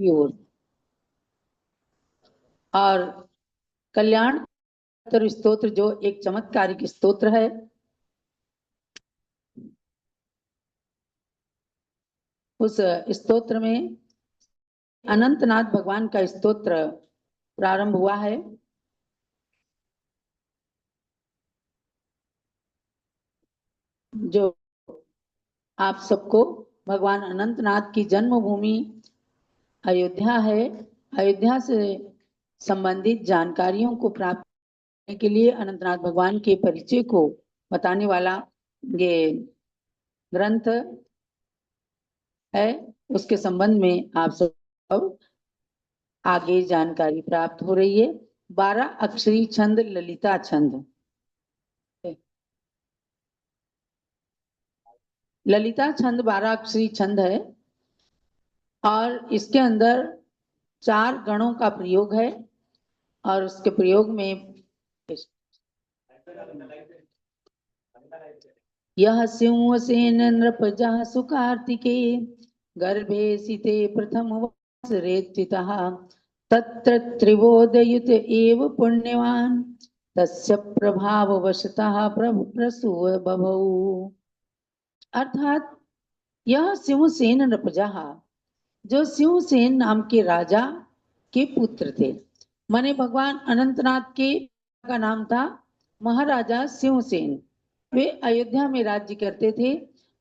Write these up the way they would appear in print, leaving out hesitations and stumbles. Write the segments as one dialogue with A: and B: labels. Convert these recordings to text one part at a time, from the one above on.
A: की ओर। और कल्याण स्तोत्र जो एक चमत्कारिक स्तोत्र है, उस स्तोत्र में अनंतनाथ भगवान का स्तोत्र प्रारंभ हुआ है। जो आप सबको भगवान अनंतनाथ की जन्मभूमि अयोध्या है, अयोध्या से संबंधित जानकारियों को प्राप्त करने के लिए अनंतनाथ भगवान के परिचय को बताने वाला ये ग्रंथ है। उसके संबंध में आप सब आगे जानकारी प्राप्त हो रही है। 12 अक्षरी छंद ललिता छंद। ललिता छंद 12 अक्षरी छंद है और इसके अंदर 4 गणों का प्रयोग है। और उसके प्रयोग में यह सिंहसेन नृपजा सुकार्तिकेय गर्भे सिते प्रथम वासरे स्थितः तत्र त्रिबोधयुत एव पुण्यवान तस्य प्रभाववशतः प्रसूव बभौ। अर्थात यह सिंहसेन नृपजा जो सिंहसेन नाम के राजा के पुत्र थे, माने भगवान अनंतनाथ के का नाम था महाराजा सिंहसेन। वे अयोध्या में राज्य करते थे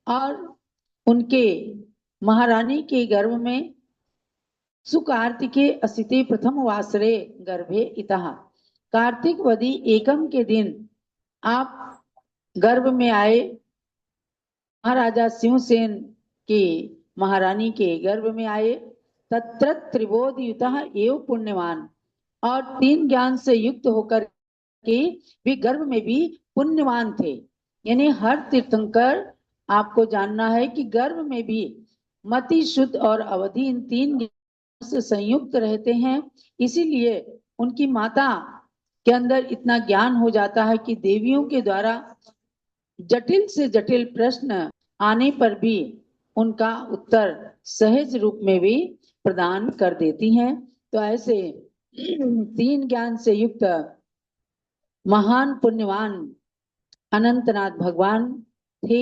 A: और उनके महारानी के गर्भ में सुकार्तिके असिते प्रथम वासरे गर्भे इतः, कार्तिक वदी एकम के दिन आप गर्भ में आए। महाराजा सिंहसेन की महारानी के गर्भ में आए। तत्र त्रिबोधयुतः एव पुण्यवान, और 3 ज्ञान से युक्त होकर के भी गर्भ में भी पुण्यवान थे। यानी हर तीर्थंकर आपको जानना है कि गर्भ में भी मति शुद्ध और अवधि इन 3 ज्ञान से संयुक्त रहते हैं। इसीलिए उनकी माता के अंदर इतना ज्ञान हो जाता है कि देवियों के द्वारा जटिल से जटिल प्रश्न आने पर भी उनका उत्तर सहज रूप में भी प्रदान कर देती हैं। तो ऐसे 3 ज्ञान से युक्त महान पुण्यवान अनंतनाथ भगवान थे।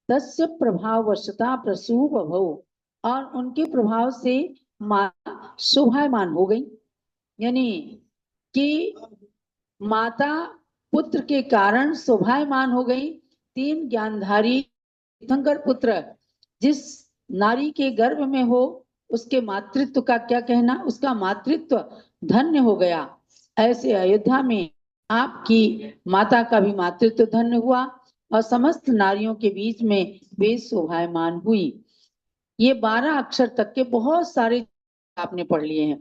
A: तस्य प्रभाववशता प्रसूव भव, और उनके प्रभाव से माता शोभायमान हो गई। यानी कि माता पुत्र के कारण शोभायमान हो गई। 3 ज्ञानधारी तीर्थंकर पुत्र जिस नारी के गर्भ में हो उसके मातृत्व का क्या कहना, उसका मातृत्व धन्य हो गया। ऐसे अयोध्या में आपकी माता का भी मातृत्व धन्य हुआ और समस्त नारियों के बीच में वे शोभायमान हुई। ये 12 अक्षर तक के बहुत सारे आपने पढ़ लिए हैं।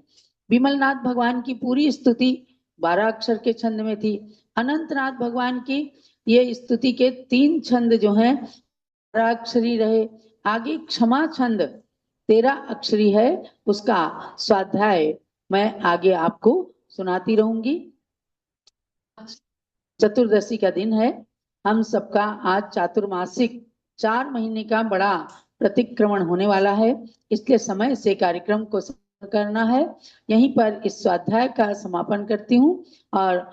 A: विमलनाथ भगवान की पूरी स्तुति 12 अक्षर के छंद में थी। अनंतनाथ भगवान की ये स्तुति के 3 छंद जो हैं 12 अक्षरी रहे। आगे क्षमा छंद 13 अक्षरी है, उसका स्वाध्याय मैं आगे आपको सुनाती रहूंगी। चतुर्दशी का दिन है। हम सबका आज चातुर्मासिक 4 महीने का बड़ा प्रतिक्रमण होने वाला है, इसलिए समय से कार्यक्रम को करना है। यहीं पर इस स्वाध्याय का समापन करती हूँ और